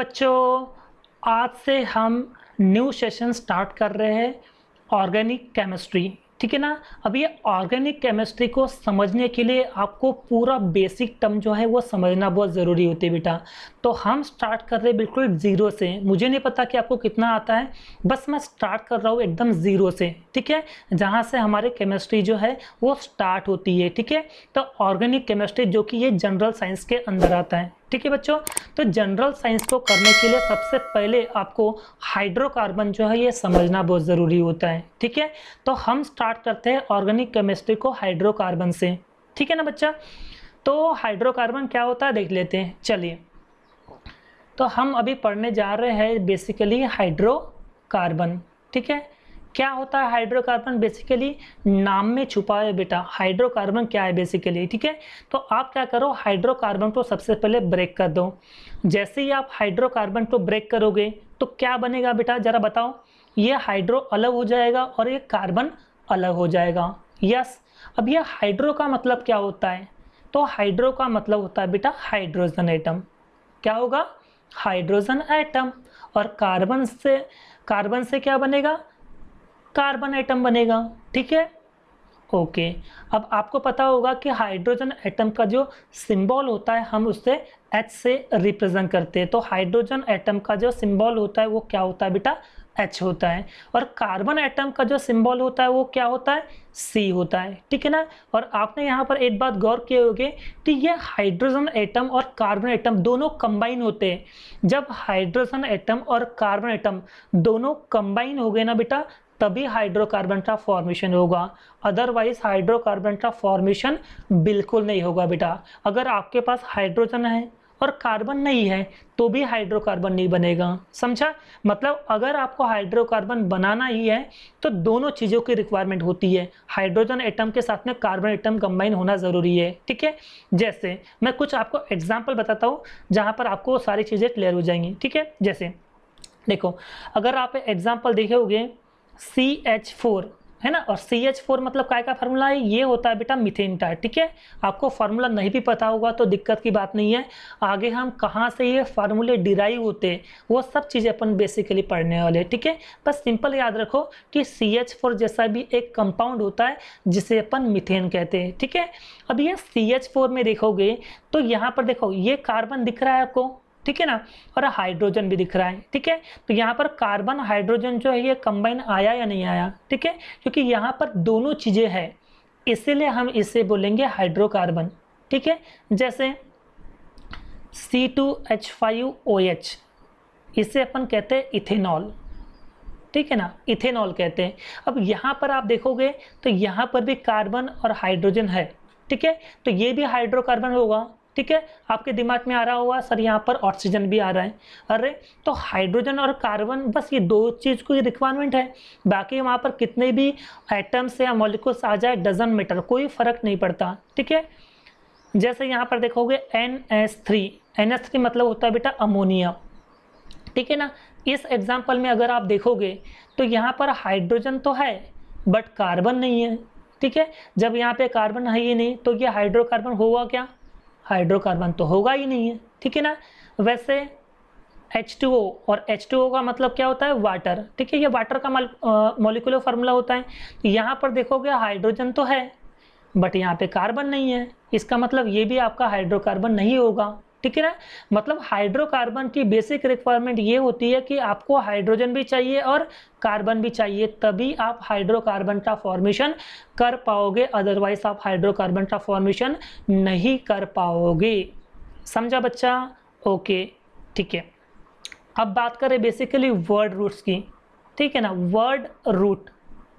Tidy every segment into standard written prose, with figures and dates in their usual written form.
बच्चों, आज से हम न्यू सेशन स्टार्ट कर रहे हैं ऑर्गेनिक केमिस्ट्री। ठीक है ना। अब ये ऑर्गेनिक केमिस्ट्री को समझने के लिए आपको पूरा बेसिक टर्म जो है वो समझना बहुत ज़रूरी होती है बेटा। तो हम स्टार्ट कर रहे हैं बिल्कुल ज़ीरो से। मुझे नहीं पता कि आपको कितना आता है, बस मैं स्टार्ट कर रहा हूँ एकदम ज़ीरो से। ठीक है, जहाँ से हमारी केमिस्ट्री जो है वो स्टार्ट होती है। ठीक है, तो ऑर्गेनिक केमिस्ट्री जो कि ये जनरल साइंस के अंदर आता है। ठीक है बच्चों, तो जनरल साइंस को करने के लिए सबसे पहले आपको हाइड्रोकार्बन जो है ये समझना बहुत ज़रूरी होता है। ठीक है, तो हम स्टार्ट करते हैं ऑर्गेनिक केमिस्ट्री को हाइड्रोकार्बन से। ठीक है ना बच्चा। तो हाइड्रोकार्बन क्या होता है देख लेते हैं। चलिए, तो हम अभी पढ़ने जा रहे हैं बेसिकली हाइड्रोकार्बन। ठीक है, क्या होता है हाइड्रोकार्बन? बेसिकली नाम में छुपा है बेटा, हाइड्रोकार्बन क्या है बेसिकली। ठीक है, तो आप क्या करो, हाइड्रोकार्बन को सबसे पहले ब्रेक कर दो। जैसे ही आप हाइड्रोकार्बन को ब्रेक करोगे तो क्या बनेगा बेटा, जरा बताओ। ये हाइड्रो अलग हो जाएगा और ये कार्बन अलग हो जाएगा। यस, अब ये हाइड्रो का मतलब क्या होता है? तो हाइड्रो का मतलब होता है बेटा हाइड्रोजन एटम। क्या होगा? Hydrogen atom. और कार्बन से क्या बनेगा? कार्बन एटम बनेगा। ठीक है, ओके। अब आपको पता होगा कि हाइड्रोजन एटम का जो सिंबल होता है हम उससे H से रिप्रेजेंट करते हैं। तो हाइड्रोजन एटम का जो सिंबल होता है वो क्या होता है बेटा? H होता है। और कार्बन एटम का जो सिंबल होता है वो क्या होता है? C होता है। ठीक है ना। और आपने यहाँ पर एक बात गौर किए होंगे कि ये हाइड्रोजन एटम और कार्बन एटम दोनों कंबाइन होते हैं। जब हाइड्रोजन एटम और कार्बन एटम दोनों कंबाइन हो गए ना बेटा, तभी हाइड्रोकार्बन का फॉर्मेशन होगा। अदरवाइज हाइड्रोकार्बन का फॉर्मेशन बिल्कुल नहीं होगा बेटा। अगर आपके पास हाइड्रोजन है और कार्बन नहीं है तो भी हाइड्रोकार्बन नहीं बनेगा। समझा? मतलब अगर आपको हाइड्रोकार्बन बनाना ही है तो दोनों चीज़ों की रिक्वायरमेंट होती है। हाइड्रोजन एटम के साथ में कार्बन एटम कंबाइन होना ज़रूरी है। ठीक है, जैसे मैं कुछ आपको एग्जाम्पल बताता हूँ जहाँ पर आपको सारी चीज़ें क्लियर हो जाएंगी। ठीक है, जैसे देखो, अगर आप एग्जाम्पल देखोगे CH4 है ना, और CH4 मतलब काय का फार्मूला है? ये होता है बेटा मीथेन का। ठीक है, आपको फार्मूला नहीं भी पता होगा तो दिक्कत की बात नहीं है। आगे हम कहाँ से ये फार्मूले डिराइव होते हैं वो सब चीज़ें अपन बेसिकली पढ़ने वाले। ठीक है, बस सिंपल याद रखो कि CH4 जैसा भी एक कंपाउंड होता है जिसे अपन मीथेन कहते हैं। ठीक है, अब ये CH4 में देखोगे तो यहाँ पर देखो ये कार्बन दिख रहा है आपको। ठीक है ना, और हाइड्रोजन भी दिख रहा है। ठीक है, तो यहाँ पर कार्बन हाइड्रोजन जो है ये कंबाइन आया या नहीं आया? ठीक है, क्योंकि यहाँ पर दोनों चीज़ें हैं इसीलिए हम इसे बोलेंगे हाइड्रोकार्बन। ठीक है, जैसे C2H5OH इसे अपन कहते हैं इथेनॉल। ठीक है ना, इथेनॉल कहते हैं। अब यहाँ पर आप देखोगे तो यहाँ पर भी कार्बन और हाइड्रोजन है। ठीक है, तो ये भी हाइड्रोकार्बन होगा। ठीक है, आपके दिमाग में आ रहा होगा सर यहाँ पर ऑक्सीजन भी आ रहा है। अरे तो हाइड्रोजन और कार्बन बस ये दो चीज़ की रिक्वायरमेंट है, बाकी वहाँ पर कितने भी एटम्स या मॉलिक्यूल्स आ जाए डजंट मैटर, कोई फर्क नहीं पड़ता। ठीक है, जैसे यहाँ पर देखोगे NH3 मतलब होता है बेटा अमोनिया। ठीक है ना, इस एग्जाम्पल में अगर आप देखोगे तो यहाँ पर हाइड्रोजन तो है बट कार्बन नहीं है। ठीक है, जब यहाँ पे कार्बन है ही नहीं तो ये हाइड्रोकार्बन होगा क्या? हाइड्रोकार्बन तो होगा ही नहीं है। ठीक है ना, वैसे H2O, और H2O का मतलब क्या होता है? वाटर। ठीक है, ये वाटर का मॉलिक्यूलर फार्मूला होता है। यहाँ पर देखोगे हाइड्रोजन तो है बट यहाँ पे कार्बन नहीं है, इसका मतलब ये भी आपका हाइड्रोकार्बन नहीं होगा। ठीक है ना, मतलब हाइड्रोकार्बन की बेसिक रिक्वायरमेंट ये होती है कि आपको हाइड्रोजन भी चाहिए और कार्बन भी चाहिए, तभी आप हाइड्रोकार्बन का फॉर्मेशन कर पाओगे। अदरवाइज आप हाइड्रोकार्बन का फॉर्मेशन नहीं कर पाओगे। समझा बच्चा? ओके, ठीक है। अब बात करें बेसिकली वर्ड रूट्स की। ठीक है ना, वर्ड रूट।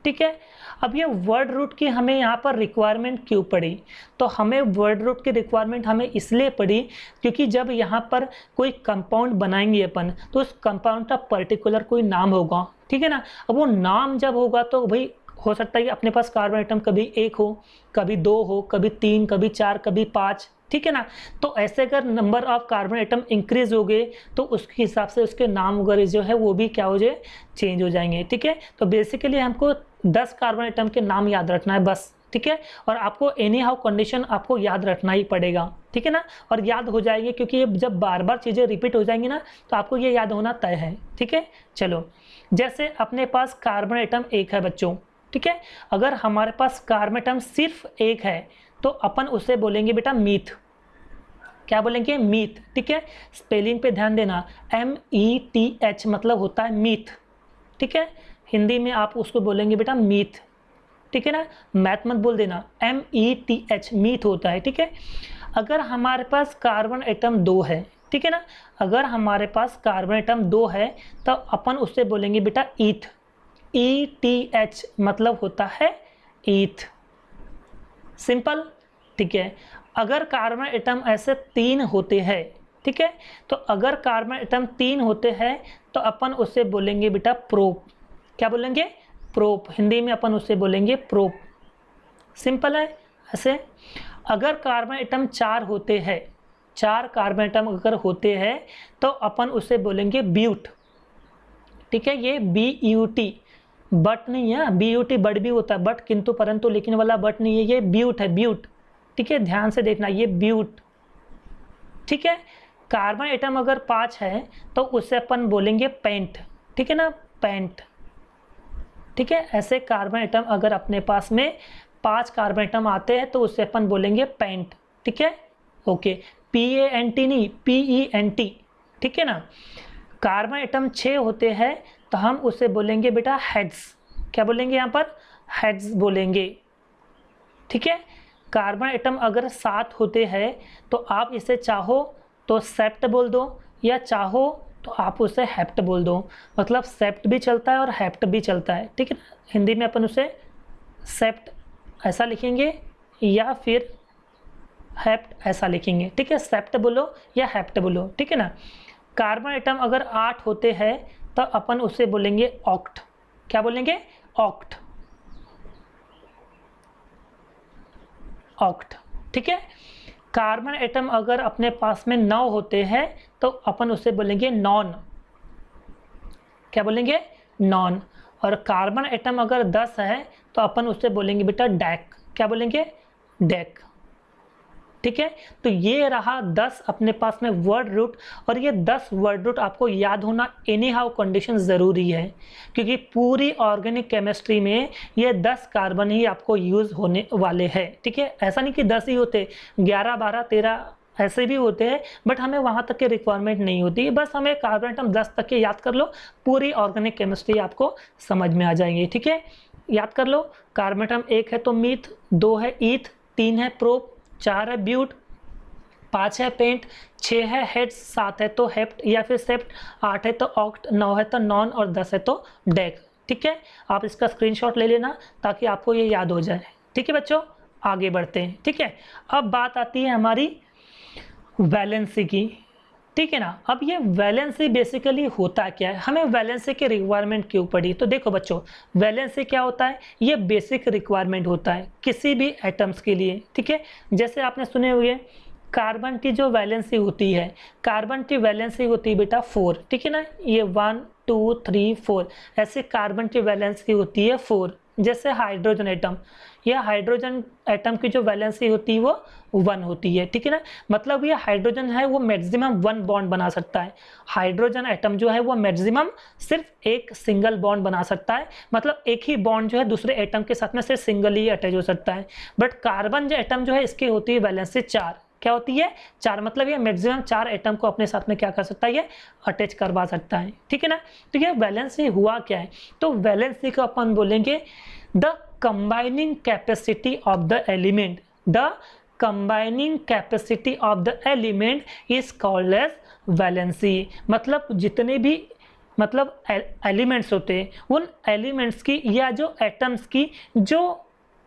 ठीक है, अब ये वर्ड रूट की हमें यहाँ पर रिक्वायरमेंट क्यों पड़ी? तो हमें वर्ड रूट की रिक्वायरमेंट हमें इसलिए पड़ी क्योंकि जब यहाँ पर कोई कंपाउंड बनाएंगे अपन तो उस कंपाउंड का पर्टिकुलर कोई नाम होगा। ठीक है ना, अब वो नाम जब होगा तो भाई हो सकता है कि अपने पास कार्बन आइटम कभी 1 हो, कभी 2 हो, कभी 3, कभी 4, कभी 5। ठीक है ना, तो ऐसे अगर number of carbon atom increase हो गए तो उसके हिसाब से उसके नाम वगैरह जो है वो भी क्या हो जाए, चेंज हो जाएंगे। ठीक है, तो बेसिकली हमको 10 कार्बन आइटम के नाम याद रखना है बस। ठीक है। और आपको एनी हाउ कंडीशन आपको याद रखना ही पड़ेगा, ठीक है ना, और याद हो जाएंगे क्योंकि ये जब बार बार चीज़ें रिपीट हो जाएंगी ना तो आपको ये याद होना तय है, ठीक है। चलो, जैसे अपने पास कार्बन एटम एक है बच्चों, ठीक है। अगर हमारे पास कार्बन एटम सिर्फ एक है तो अपन उसे बोलेंगे बेटा मीथ। क्या बोलेंगे? मीथ, ठीक है। स्पेलिंग पे ध्यान देना, METH मतलब होता है मीथ, ठीक है। हिंदी में आप उसको बोलेंगे बेटा मीथ, ठीक है ना, मैथ मत बोल देना, METH मीथ होता है, ठीक है। अगर हमारे पास कार्बन एटम 2 है, ठीक है ना, अगर हमारे पास कार्बन एटम 2 है तो अपन उससे बोलेंगे बेटा ईथ, ETH मतलब होता है ईथ, सिंपल, ठीक है। अगर कार्बन एटम ऐसे 3 होते हैं, ठीक है, तो अगर कार्बन एटम 3 होते हैं तो अपन उससे बोलेंगे बेटा प्रोप। क्या बोलेंगे? प्रोप, हिंदी में अपन उससे बोलेंगे प्रोप, सिंपल है ऐसे। अगर कार्बन एटम 4 होते हैं, 4 कार्बन एटम अगर होते हैं तो अपन उससे बोलेंगे ब्यूट, ठीक है। ये BUT बट नहीं है, BUT बट भी होता है, बट किंतु परंतु लेकिन वाला बट नहीं है, ये ब्यूट है, ब्यूट, ठीक है, ध्यान से देखना, ये ब्यूट, ठीक है। कार्बन एटम अगर 5 है तो उससे अपन बोलेंगे पेंट, ठीक है ना, पेंट, ठीक है। ऐसे कार्बन एटम अगर अपने पास में 5 कार्बन एटम आते हैं तो उससे अपन बोलेंगे पेंट, ठीक है, ओके। PANT नहीं, PENT, ठीक है ना। कार्बन एटम 6 होते हैं तो हम उससे बोलेंगे बेटा हेड्स। क्या बोलेंगे यहाँ पर? हेड्स बोलेंगे, ठीक है। कार्बन एटम अगर 7 होते हैं तो आप इसे चाहो तो सेप्ट बोल दो या चाहो तो आप उसे हेप्ट बोल दो, मतलब सेप्ट भी चलता है और हेप्ट भी चलता है, ठीक है ना। हिंदी में अपन उसे सेप्ट ऐसा लिखेंगे या फिर हेप्ट ऐसा लिखेंगे, ठीक है, सेप्ट बोलो या हेप्ट बोलो, ठीक है ना। कार्बन एटम अगर 8 होते हैं तो अपन उसे बोलेंगे ऑक्ट। क्या बोलेंगे? ऑक्ट, ऑक्ट, ठीक है। कार्बन एटम अगर अपने पास में 9 होते हैं तो अपन उसे बोलेंगे नॉन। क्या बोलेंगे? नॉन। और कार्बन एटम अगर 10 है तो अपन उसे बोलेंगे बेटा डैक। क्या बोलेंगे? डैक, ठीक है। तो ये रहा 10 अपने पास में वर्ड रूट, और ये 10 वर्ड रूट आपको याद होना एनी हाउ कंडीशन ज़रूरी है, क्योंकि पूरी ऑर्गेनिक केमिस्ट्री में ये 10 कार्बन ही आपको यूज़ होने वाले हैं, ठीक है। ऐसा नहीं कि 10 ही होते, 11, 12, 13 ऐसे भी होते हैं, बट हमें वहाँ तक की रिक्वायरमेंट नहीं होती है। बस हमें कार्बन एटम 10 तक के याद कर लो, पूरी ऑर्गेनिक केमिस्ट्री आपको समझ में आ जाएंगी, ठीक है। याद कर लो, कार्बन एटम 1 है तो मीथ, 2 है ईथ, 3 है प्रोप, 4 है ब्यूट, 5 है पेंट, 6 है हेड्स, 7 है तो हेप्ट या फिर सेप्ट, 8 है तो ऑक्ट, 9 है तो नॉन और 10 है तो डेक, ठीक है। आप इसका स्क्रीनशॉट ले लेना ताकि आपको ये याद हो जाए, ठीक है बच्चों। आगे बढ़ते हैं, ठीक है। अब बात आती है हमारी वैलेंसी की, ठीक है ना। अब ये वैलेंसी बेसिकली होता क्या है, हमें वैलेंसी की रिक्वायरमेंट क्यों पड़ी? तो देखो बच्चों, वैलेंसी क्या होता है? ये बेसिक रिक्वायरमेंट होता है किसी भी एटम्स के लिए, ठीक है। जैसे आपने सुने हुए कार्बन की जो वैलेंसी होती है, कार्बन की वैलेंसी होती है बेटा 4, ठीक है ना, ये 1 2 3 4 ऐसे कार्बन की वैलेंसी होती है 4। जैसे हाइड्रोजन एटम, यह हाइड्रोजन एटम की जो वैलेंसी होती है वो 1 होती है, ठीक है ना। मतलब ये हाइड्रोजन है वो मैक्सिमम 1 बॉन्ड बना सकता है, हाइड्रोजन एटम जो है वो मैक्सिमम सिर्फ एक सिंगल बॉन्ड बना सकता है, मतलब एक ही बॉन्ड जो है दूसरे एटम के साथ में सिर्फ सिंगल ही अटैच हो सकता है। बट कार्बन जो एटम जो है इसकी होती है वैलेंसी 4। क्या होती है? 4, मतलब ये मैक्सिमम 4 एटम को अपने साथ में क्या कर सकता है, ये अटैच करवा सकता है, ठीक है ना। तो ये वैलेंसी हुआ क्या है? तो वैलेंसी को अपन बोलेंगे the combining capacity of the element, the combining capacity of the element is called as valency. मतलब जितने भी मतलब एलिमेंट्स होते हैं उन एलिमेंट्स की या जो एटम्स की जो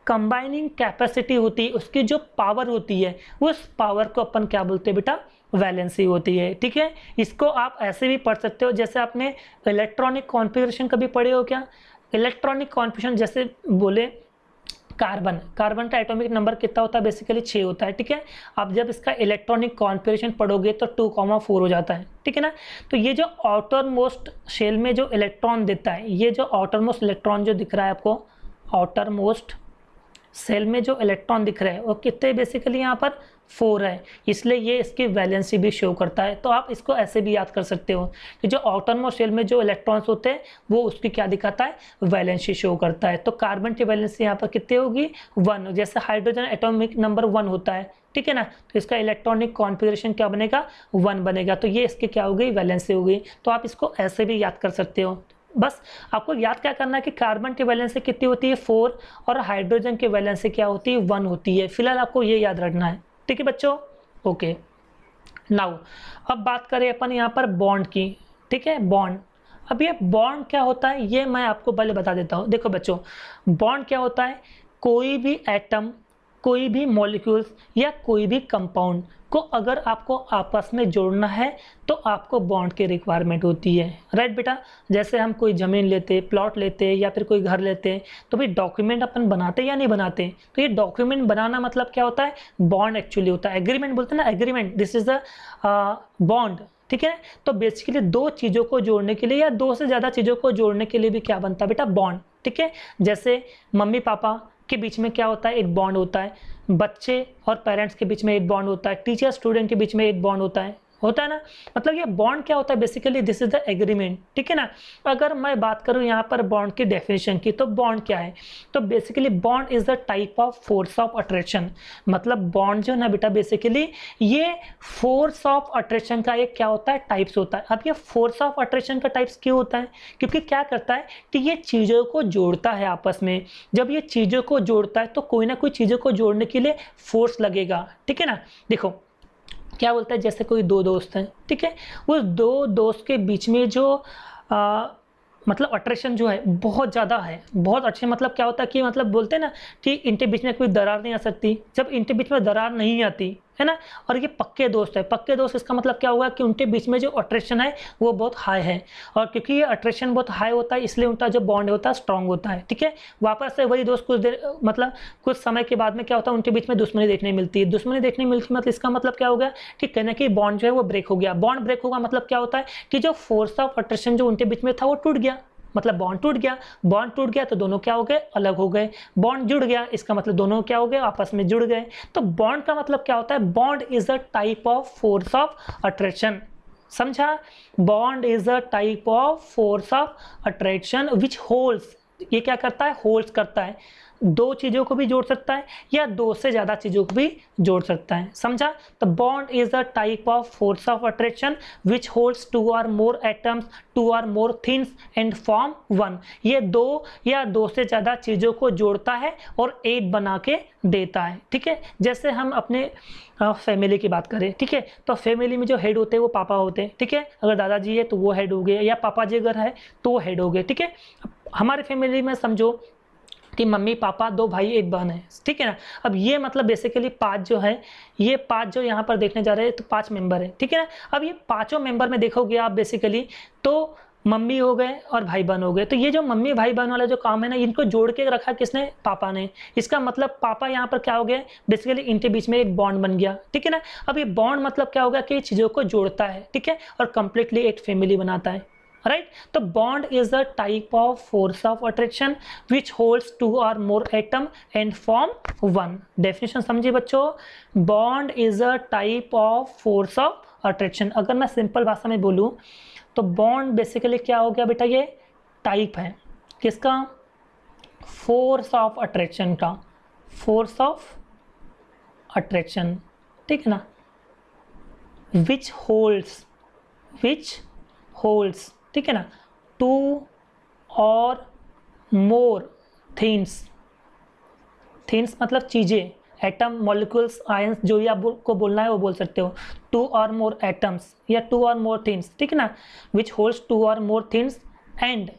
कंबाइनिंग कैपेसिटी होती है, उसकी जो पावर होती है, उस पावर को अपन क्या बोलते हैं बेटा? वैलेंसी होती है, ठीक है। इसको आप ऐसे भी पढ़ सकते हो, जैसे आपने इलेक्ट्रॉनिक कॉन्फ़िगरेशन कभी पढ़े हो क्या? इलेक्ट्रॉनिक कॉन्फ़िगरेशन जैसे बोले कार्बन का एटॉमिक नंबर कितना होता है? बेसिकली 6 होता है, ठीक है। आप जब इसका इलेक्ट्रॉनिक कॉन्फ़िगरेशन पढ़ोगे तो 2,4 हो जाता है, ठीक है ना। तो ये जो आउटर मोस्ट शेल में जो इलेक्ट्रॉन देता है, ये जो आउटर मोस्ट इलेक्ट्रॉन जो दिख रहा है आपको, आउटर मोस्ट सेल में जो इलेक्ट्रॉन दिख रहा है वो कितने बेसिकली यहाँ पर 4 है, इसलिए ये इसकी वैलेंसी भी शो करता है। तो आप इसको ऐसे भी याद कर सकते हो कि जो आउटरमोस्ट शेल में जो इलेक्ट्रॉन्स होते हैं वो उसकी क्या दिखाता है, वैलेंसी शो करता है। तो कार्बन की वैलेंसी यहाँ पर कितनी होगी, 1। जैसे हाइड्रोजन एटॉमिक नंबर 1 होता है, ठीक है ना, तो इसका इलेक्ट्रॉनिक कॉन्फ़िगरेशन क्या बनेगा, 1 बनेगा। तो ये इसकी क्या हो गई, वैलेंसी हो गई। तो आप इसको ऐसे भी याद कर सकते हो। बस आपको याद क्या करना है कि कार्बन की वैलेंसी कितनी होती है, 4, और हाइड्रोजन की वैलेंसी क्या होती है, 1 होती है। फिलहाल आपको ये याद रखना है, ठीक है बच्चों। ओके, नाउ अब बात करें अपन यहाँ पर बॉन्ड की, ठीक है, बॉन्ड। अब ये बॉन्ड क्या होता है ये मैं आपको पहले बता देता हूँ। देखो बच्चों, बॉन्ड क्या होता है, कोई भी एटम, कोई भी मॉलिक्यूल्स या कोई भी कंपाउंड को अगर आपको आपस में जोड़ना है तो आपको बॉन्ड की रिक्वायरमेंट होती है, राइट बेटा। जैसे हम कोई ज़मीन लेते, प्लॉट लेते या फिर कोई घर लेते, तो भाई डॉक्यूमेंट अपन बनाते या नहीं बनाते। तो ये डॉक्यूमेंट बनाना मतलब क्या होता है, बॉन्ड एक्चुअली होता है। एग्रीमेंट बोलते हैं ना, agreement, this is the bond, ठीक है। तो बेसिकली दो चीज़ों को जोड़ने के लिए या दो से ज़्यादा चीज़ों को जोड़ने के लिए भी क्या बनता है बेटा, बॉन्ड, ठीक है। जैसे मम्मी पापा के बीच में क्या होता है, एक बॉन्ड होता है। बच्चे और पेरेंट्स के बीच में एक बॉन्ड होता है। टीचर स्टूडेंट के बीच में एक बॉन्ड होता है ना। मतलब ये बॉन्ड क्या होता है, basically this is the agreement, ठीक है ना। अगर मैं बात करूं यहाँ पर बॉन्ड की डेफिनेशन की, तो बॉन्ड क्या है, तो basically bond is the type of force of attraction. मतलब बॉन्ड जो है ना बेटा, बेसिकली ये फोर्स ऑफ अट्रैक्शन का एक क्या होता है, टाइप्स होता है। अब ये फोर्स ऑफ अट्रैक्शन का टाइप्स क्यों होता है, क्योंकि क्या करता है कि ये चीज़ों को जोड़ता है आपस में। जब ये चीज़ों को जोड़ता है तो कोई ना कोई चीज़ों को जोड़ने के लिए फोर्स लगेगा, ठीक है ना। देखो क्या बोलता है, जैसे कोई दो दोस्त हैं, ठीक है, उस दो दोस्त के बीच में जो मतलब अट्रैक्शन जो है बहुत ज़्यादा है, बहुत अच्छे। मतलब क्या होता है कि मतलब बोलते हैं ना कि इनके बीच में कोई दरार नहीं आ सकती। जब इनके बीच में दरार नहीं आती है ना, और ये पक्के दोस्त है, पक्के दोस्त, इसका मतलब क्या हुआ कि उनके बीच में जो अट्रैक्शन है वो बहुत हाई है। और क्योंकि ये अट्रैक्शन बहुत हाई होता है इसलिए उनका जो बॉन्ड होता है स्ट्रांग होता है, ठीक है। वापस से वही दोस्त कुछ देर मतलब कुछ समय के बाद में क्या होता है, उनके बीच में दुश्मनी देखने मिलती है। दुश्मनी देखने मिलती मतलब इसका मतलब क्या हो गया कि कहीं ना कहीं बॉन्ड जो है वो ब्रेक हो गया। बॉन्ड ब्रेक होगा मतलब क्या होता है कि जो फोर्स ऑफ अट्रैक्शन जो उनके बीच में था वो टूट गया। मतलब बॉन्ड टूट गया, बॉन्ड टूट गया तो दोनों क्या हो गए, अलग हो गए। बॉन्ड जुड़ गया, इसका मतलब दोनों क्या हो गए, आपस में जुड़ गए। तो बॉन्ड का मतलब क्या होता है, bond is a type of force of attraction. समझा, bond is a type of force of attraction which holds, ये क्या करता है, होल्ड्स करता है। दो चीज़ों को भी जोड़ सकता है या दो से ज़्यादा चीज़ों को भी जोड़ सकता है, समझा। तो bond is a type of force of attraction which holds 2 और मोर एटम्स, 2 और मोर थिंग्स एंड फॉर्म 1। ये दो या दो से ज़्यादा चीज़ों को जोड़ता है और एक बना के देता है, ठीक है। जैसे हम अपने फैमिली की बात करें, ठीक है, तो फैमिली में जो हेड होते हैं वो पापा होते हैं, ठीक है। अगर दादाजी है तो वो हेड हो गए, या पापा जी अगर है तो वो हेड हो गए, ठीक है। हमारे फैमिली में समझो कि मम्मी पापा, 2 भाई 1 बहन है, ठीक है ना। अब ये मतलब बेसिकली 5 जो है, ये 5 जो यहाँ पर देखने जा रहे हैं तो 5 मेंबर है, ठीक है ना। अब ये पांचों मेंबर में देखोगे आप बेसिकली तो मम्मी हो गए और भाई बहन हो गए। तो ये जो मम्मी भाई बहन वाला जो काम है ना, इनको जोड़ के रखा किसने, पापा ने। इसका मतलब पापा यहाँ पर क्या हो गए, बेसिकली इनके बीच में एक बॉन्ड बन गया, ठीक है ना। अब ये बॉन्ड मतलब क्या होगा कि चीज़ों को जोड़ता है, ठीक है, और कंप्लीटली एक फैमिली बनाता है, राइट। तो bond is the type of force of attraction which holds 2 और मोर एटम एंड फॉर्म 1। डेफिनेशन समझिए बच्चों, bond is a type of force of attraction. अगर मैं सिंपल भाषा में बोलूं तो बॉन्ड बेसिकली क्या हो गया बेटा, ये टाइप है किसका, फोर्स ऑफ अट्रैक्शन का, फोर्स ऑफ अट्रैक्शन, ठीक है ना। विच होल्ड्स, ठीक है ना, 2 और मोर थिंग्स मतलब चीज़ें, एटम, मॉलिक्यूल्स, आयंस, जो भी आपको बोलना है वो बोल सकते हो। 2 और मोर एटम्स या 2 और मोर थिंग्स, ठीक है ना, विच होल्ड्स 2 और मोर थिंग्स एंड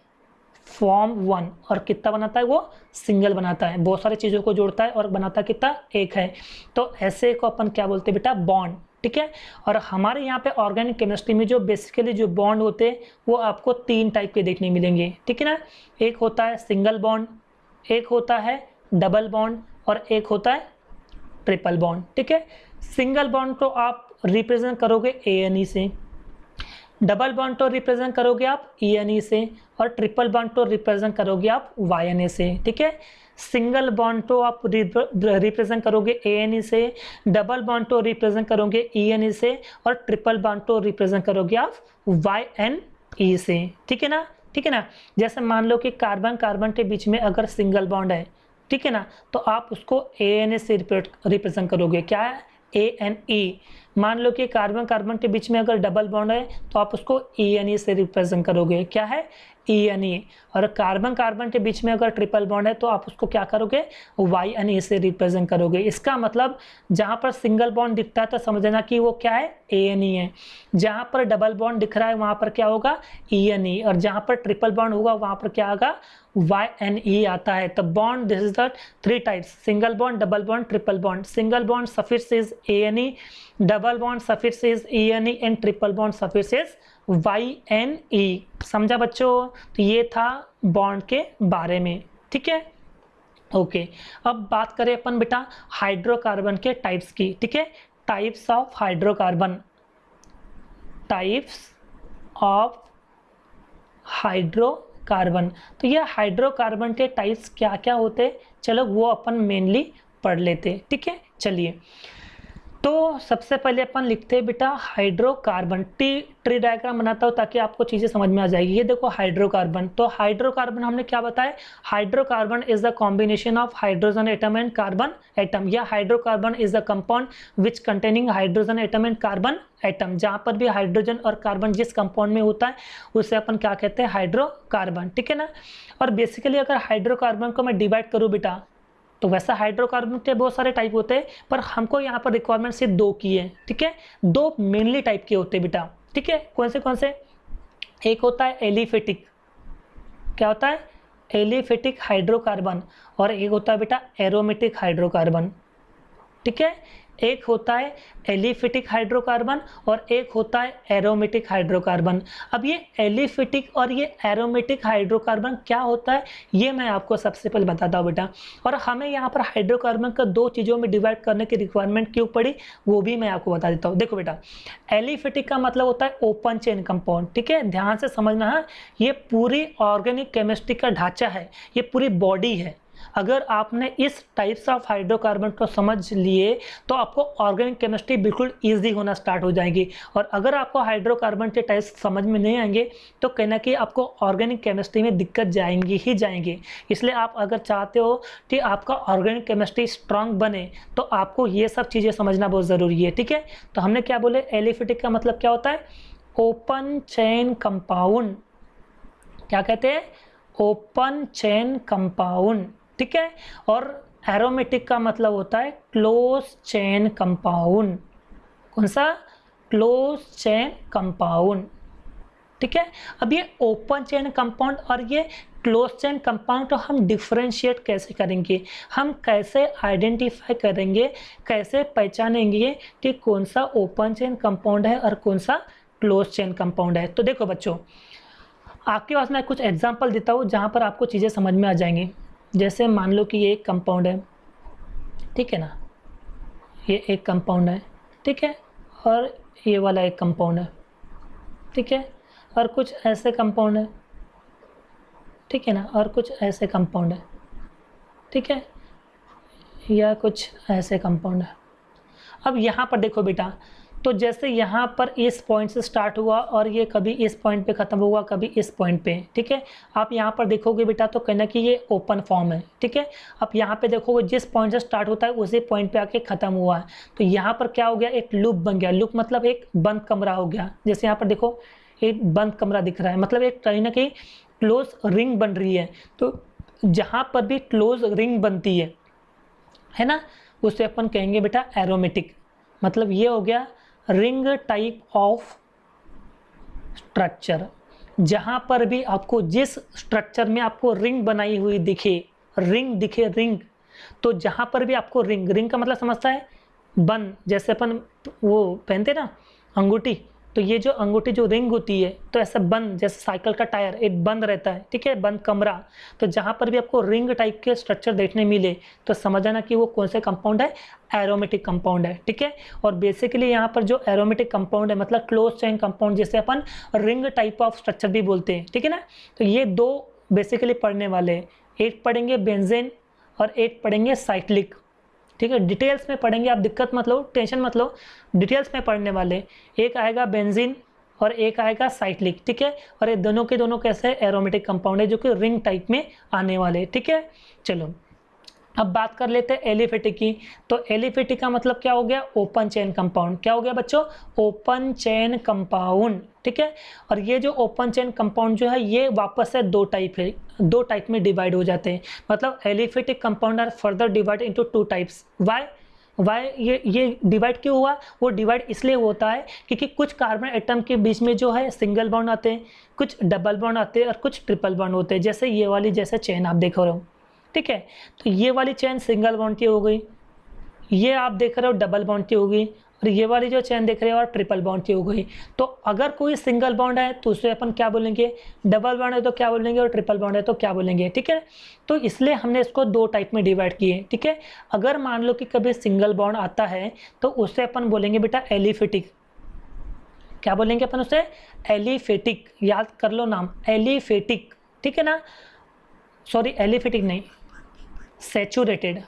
फॉर्म 1। और कितना बनाता है वो, सिंगल बनाता है, बहुत सारी चीज़ों को जोड़ता है और बनाता कितना, एक है। तो ऐसे को अपन क्या बोलते हैं बेटा, बॉन्ड, ठीक है। और हमारे यहाँ पे ऑर्गेनिक केमिस्ट्री में जो बेसिकली जो बॉन्ड होते हैं वो आपको 3 टाइप के देखने मिलेंगे, ठीक है ना। एक होता है सिंगल बॉन्ड, एक होता है डबल बॉन्ड और एक होता है ट्रिपल बॉन्ड, ठीक है। सिंगल बॉन्ड को आप रिप्रेजेंट करोगे ANE से, डबल बॉन्ड तो रिप्रेजेंट करोगे आप ENE से, और ट्रिपल बॉन्ड तो रिप्रेजेंट करोगे आप YNA से, ठीक है। सिंगल बॉन्ड तो आप रिप्रेजेंट करोगे ANE से, डबल बॉन्ड तो रिप्रेजेंट करोगे ENE से, और ट्रिपल बॉन्ड तो रिप्रेजेंट करोगे आप YNE से, ठीक है ना, ठीक है ना। जैसे मान लो कि कार्बन कार्बन के बीच में अगर सिंगल बॉन्ड है, ठीक है ना, तो आप उसको ANA से रिप्रेजेंट करोगे, क्या है, ANE। मान लो कि कार्बन कार्बन के बीच में अगर डबल बॉन्ड है तो आप उसको ENE से रिप्रेजेंट करोगे, क्या है, ENE। और कार्बन कार्बन के बीच में अगर ट्रिपल बॉन्ड है तो आप उसको क्या करोगे, YNE से रिप्रेजेंट करोगे। इसका मतलब जहाँ पर सिंगल बॉन्ड दिखता है तो समझना कि वो क्या है, ANE है। जहाँ पर डबल बॉन्ड दिख रहा है वहाँ पर क्या होगा, ENE। और जहाँ पर ट्रिपल बॉन्ड होगा वहाँ पर क्या होगा, YNE आता है। तो bond, this is the 3 types, single bond, double bond, triple bond. Single bond suffix is ANE, double bond suffix is ENE and triple bond suffix is YNE। समझा बच्चों। तो ये था बॉन्ड के बारे में, ठीक है, ओके। अब बात करें अपन बेटा हाइड्रोकार्बन के टाइप्स की, ठीक है। Types of hydrocarbon, types of hydrocarbon. तो ये हाइड्रोकार्बन के टाइप्स क्या क्या होते, चलो वो अपन मेनली पढ़ लेते, ठीक है। चलिए, तो सबसे पहले अपन लिखते हैं बेटा हाइड्रोकार्बन। ट्री डायग्राम बनाता हूँ ताकि आपको चीज़ें समझ में आ जाएगी। ये देखो हाइड्रोकार्बन, तो हाइड्रोकार्बन हमने क्या बताया, hydrocarbon is the combination of hydrogen atom and carbon atom, या hydrocarbon is the compound which containing hydrogen atom and carbon atom. जहाँ पर भी हाइड्रोजन और कार्बन जिस कंपाउंड में होता है उसे अपन क्या कहते हैं, हाइड्रोकार्बन, ठीक है ना। और बेसिकली अगर हाइड्रोकार्बन को मैं डिवाइड करूँ बेटा, तो वैसा हाइड्रोकार्बन के बहुत सारे टाइप होते हैं, पर हमको यहाँ पर रिक्वायरमेंट सिर्फ 2 की है, ठीक है। 2 मेनली टाइप के होते हैं बेटा, ठीक है। कौन से, एक होता है एलिफेटिक, क्या होता है, एलिफेटिक हाइड्रोकार्बन, और एक होता है बेटा एरोमेटिक हाइड्रोकार्बन, ठीक है। एक होता है एलिफेटिक हाइड्रोकार्बन और एक होता है एरोमेटिक हाइड्रोकार्बन। अब ये एलिफेटिक और ये एरोमेटिक हाइड्रोकार्बन क्या होता है ये मैं आपको सबसे पहले बताता हूँ बेटा। और हमें यहाँ पर हाइड्रोकार्बन का 2 चीज़ों में डिवाइड करने की रिक्वायरमेंट क्यों पड़ी वो भी मैं आपको बता देता हूँ। देखो बेटा, एलिफेटिक का मतलब होता है ओपन चेन कंपाउंड, ठीक है, ध्यान से समझना है। ये पूरी ऑर्गेनिक केमिस्ट्री का ढांचा है, ये पूरी बॉडी है। अगर आपने इस टाइप्स ऑफ हाइड्रोकार्बन को समझ लिए तो आपको ऑर्गेनिक केमिस्ट्री बिल्कुल इजी होना स्टार्ट हो जाएगी। और अगर आपको हाइड्रोकार्बन के टाइप्स समझ में नहीं आएंगे तो कहीं ना कहीं आपको ऑर्गेनिक केमिस्ट्री में दिक्कत जाएंगी ही जाएंगी। इसलिए आप अगर चाहते हो कि आपका ऑर्गेनिक केमिस्ट्री स्ट्रांग बने तो आपको ये सब चीज़ें समझना बहुत ज़रूरी है, ठीक है। तो हमने क्या बोले, एलिफेटिक का मतलब क्या होता है, ओपन चेन कंपाउंड, क्या कहते हैं, ओपन चेन कंपाउंड, ठीक है। और एरोमेटिक का मतलब होता है क्लोज चेन कंपाउंड। कौन सा, क्लोज चेन कंपाउंड, ठीक है। अब ये ओपन चेन कंपाउंड और ये क्लोज चेन कंपाउंड तो हम डिफ्रेंशिएट कैसे करेंगे, हम कैसे आइडेंटिफाई करेंगे, कैसे पहचानेंगे कि कौन सा ओपन चेन कंपाउंड है और कौन सा क्लोज चेन कंपाउंड है। तो देखो बच्चों, आपके पास मैं कुछ एग्जांपल देता हूँ जहाँ पर आपको चीज़ें समझ में आ जाएंगी। जैसे मान लो कि ये एक कंपाउंड है, ठीक है ना, ये एक कंपाउंड है, ठीक है, और ये वाला एक कंपाउंड है, ठीक है, और कुछ ऐसे कंपाउंड है, ठीक है ना, और कुछ ऐसे कंपाउंड है, ठीक है, या कुछ ऐसे कंपाउंड है। अब यहाँ पर देखो बेटा, तो जैसे यहाँ पर इस पॉइंट से स्टार्ट हुआ और ये कभी इस पॉइंट पे ख़त्म हुआ, कभी इस पॉइंट पे, ठीक है। आप यहाँ पर देखोगे बेटा तो कहना कि ये ओपन फॉर्म है, ठीक है। अब यहाँ पे देखोगे जिस पॉइंट से स्टार्ट होता है उसी पॉइंट पे आके ख़त्म हुआ है, तो यहाँ पर क्या हो गया, एक लूप बन गया। लूप मतलब एक बंद कमरा हो गया। जैसे यहाँ पर देखो एक बंद कमरा दिख रहा है, मतलब एक कहीं ना कहीं क्लोज रिंग बन रही है। तो जहाँ पर भी क्लोज रिंग बनती है ना, उसे अपन कहेंगे बेटा एरोमेटिक। मतलब ये हो गया रिंग टाइप ऑफ स्ट्रक्चर। जहाँ पर भी आपको जिस स्ट्रक्चर में आपको रिंग बनाई हुई दिखे, रिंग दिखे, रिंग, तो जहाँ पर भी आपको रिंग, रिंग का मतलब समझता है बन, जैसे अपन वो पहनते ना अंगूठी, तो ये जो अंगूठी जो रिंग होती है तो ऐसा बंद, जैसे साइकिल का टायर एक बंद रहता है, ठीक है, बंद कमरा। तो जहाँ पर भी आपको रिंग टाइप के स्ट्रक्चर देखने मिले तो समझ आना कि वो कौन से कंपाउंड है, एरोमेटिक कंपाउंड है, ठीक है। और बेसिकली यहाँ पर जो एरोमेटिक कंपाउंड है मतलब क्लोज चेन कंपाउंड, जिसे अपन रिंग टाइप ऑफ स्ट्रक्चर भी बोलते हैं, ठीक है ना। तो ये दो बेसिकली पढ़ने वाले हैं, एक पढ़ेंगे बेंजीन और एक पढ़ेंगे साइक्लिक, ठीक है। डिटेल्स में पढ़ेंगे, आप दिक्कत मत लो, टेंशन मत लो, डिटेल्स में पढ़ने वाले। एक आएगा बेंजीन और एक आएगा साइक्लिक, ठीक है। और ये दोनों के दोनों कैसे एरोमेटिक कंपाउंड है जो कि रिंग टाइप में आने वाले, ठीक है। चलो अब बात कर लेते हैं एलिफेटिक की। तो एलिफेटिक का मतलब क्या हो गया, ओपन चेन कंपाउंड। क्या हो गया बच्चों, ओपन चेन कंपाउंड, ठीक है। और ये जो ओपन चेन कंपाउंड जो है ये वापस से दो टाइप है, दो टाइप में डिवाइड हो जाते हैं। मतलब aliphatic compound are further divide into two types. Why ये डिवाइड क्यों हुआ, वो डिवाइड इसलिए होता है क्योंकि कुछ कार्बन एटम के बीच में जो है सिंगल बॉन्ड आते हैं, कुछ डबल बॉन्ड आते हैं और कुछ ट्रिपल बॉन्ड होते हैं। जैसे ये वाली जैसे चेन आप देख रहे हो, ठीक है। तो ये वाली चेन सिंगल बॉन्ड की हो गई, ये आप देख रहे हो डबल बॉन्ड की हो गई, और ये वाली जो चेन देख रहे हो और ट्रिपल बॉन्ड की हो गई। तो अगर कोई सिंगल बॉन्ड है तो उसे अपन क्या बोलेंगे, डबल बॉन्ड है तो क्या बोलेंगे, और ट्रिपल बॉन्ड है तो क्या बोलेंगे, ठीक है। तो इसलिए हमने इसको दो टाइप में डिवाइड किए, ठीक है। अगर मान लो कि कभी सिंगल बॉन्ड आता है तो उसे अपन बोलेंगे बेटा एलिफेटिक। क्या बोलेंगे अपन उसे, एलिफेटिक, याद कर लो नाम, एलिफेटिक, ठीक है ना। सॉरी एलिफेटिक नहीं, सैचुरेटेड,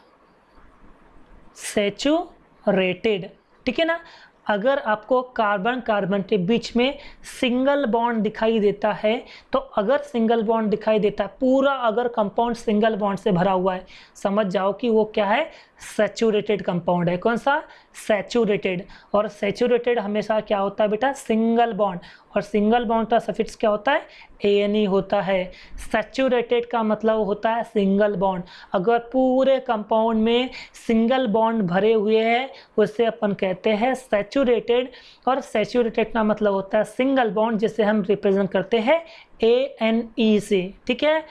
सैचुरेटेड, ठीक है ना। अगर आपको कार्बन कार्बन के बीच में सिंगल बॉन्ड दिखाई देता है तो अगर सिंगल बॉन्ड दिखाई देता है पूरा, अगर कंपाउंड सिंगल बॉन्ड से भरा हुआ है, समझ जाओ कि वो क्या है, सैचुरेटेड कंपाउंड है। कौन सा, सैचुरेटेड। और सैचुरेटेड हमेशा क्या होता है बेटा, सिंगल बॉन्ड, और सिंगल बॉन्ड का सफिक्स क्या होता है, ANE होता है। सैचुरेटेड का मतलब होता है सिंगल बॉन्ड। अगर पूरे कंपाउंड में सिंगल बॉन्ड भरे हुए हैं उसे अपन कहते हैं सैचुरेटेड, और सैचुरेटेड का मतलब होता है सिंगल बॉन्ड, जिसे हम रिप्रेजेंट करते हैं ANE से, ठीक है।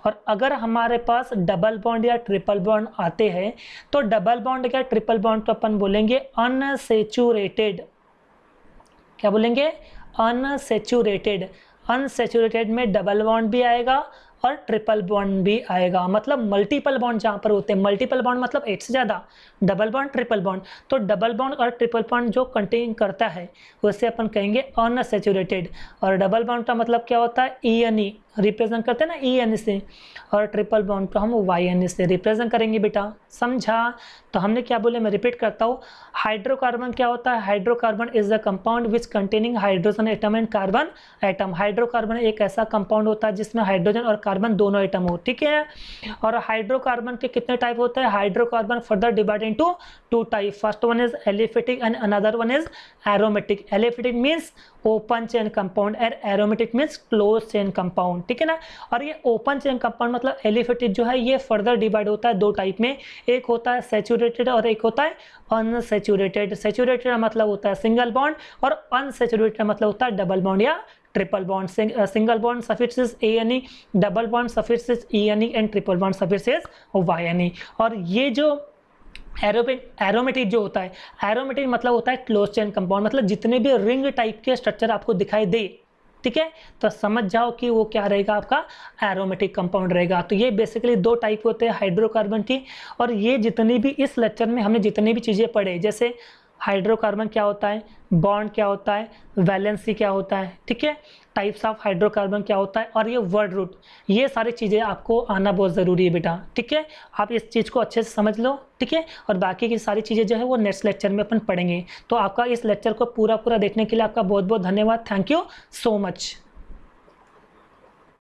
और अगर हमारे पास डबल बॉन्ड या ट्रिपल बॉन्ड आते हैं तो डबल बॉन्ड या ट्रिपल बॉन्ड तो अपन बोलेंगे अनसैचुरेटेड। क्या बोलेंगे, अनसैचुरेटेड। अनसैचुरेटेड में डबल बॉन्ड भी आएगा और ट्रिपल बॉन्ड भी आएगा, मतलब मल्टीपल बॉन्ड जहाँ पर होते हैं, मल्टीपल बॉन्ड मतलब एक से ज़्यादा, डबल बॉन्ड ट्रिपल बॉन्ड। तो डबल बॉन्ड और ट्रिपल बॉन्ड जो कंटेन करता है उसे अपन कहेंगे अनसैचुरेटेड। और डबल बॉन्ड का मतलब क्या होता है, ENE रिप्रेजेंट करते हैं ना, ENE से, और ट्रिपल बॉन्ड को हम YNE से रिप्रेजेंट करेंगे बेटा, समझा। तो हमने क्या बोले, मैं रिपीट करता हूँ, हाइड्रोकार्बन क्या होता है, hydrocarbon is the compound which containing hydrogen atom and carbon atom. Hydrocarbon एक ऐसा कंपाउंड होता है जिसमें हाइड्रोजन और कार्बन दोनों एटम हो, ठीक है। और हाइड्रोकार्बन के कितने टाइप होते हैं, hydrocarbon further divide into to type. First one is aliphatic and another one is aromatic. Aliphatic means open chain compound and aromatic means close chain compound, ठीक है ना। और ये ओपन चेन कंपाउंड मतलब एलिफेटिक जो है ये फर्दर डिवाइड होता है दो टाइप में, एक होता है सैचुरेटेड और एक होता है अनसैचुरेटेड। सैचुरेटेड का मतलब होता है सिंगल बॉन्ड और अनसैचुरेटेड का मतलब होता है डबल बॉन्ड या triple bond. Single bond suffix is ANE, double bond suffix is ENE and triple bond suffix is YNE। और ये जो एरोमेटिक जो होता है, एरोमेटिक मतलब होता है क्लोज चेन कंपाउंड, मतलब जितने भी रिंग टाइप के स्ट्रक्चर आपको दिखाई दे, ठीक है, तो समझ जाओ कि वो क्या रहेगा, आपका एरोमेटिक कंपाउंड रहेगा। तो ये बेसिकली दो टाइप होते हैं हाइड्रोकार्बन की। और ये जितनी भी इस लेक्चर में हमने जितनी भी चीज़ें पढ़े, जैसे हाइड्रोकार्बन क्या होता है, बॉन्ड क्या होता है, वैलेंसी क्या होता है, ठीक है, टाइप्स ऑफ हाइड्रोकार्बन क्या होता है, और ये वर्ड रूट, ये सारी चीज़ें आपको आना बहुत ज़रूरी है बेटा, ठीक है। आप इस चीज़ को अच्छे से समझ लो, ठीक है। और बाकी की सारी चीज़ें जो है वो नेक्स्ट लेक्चर में अपन पढ़ेंगे। तो आपका इस लेक्चर को पूरा देखने के लिए आपका बहुत बहुत धन्यवाद। Thank you so much.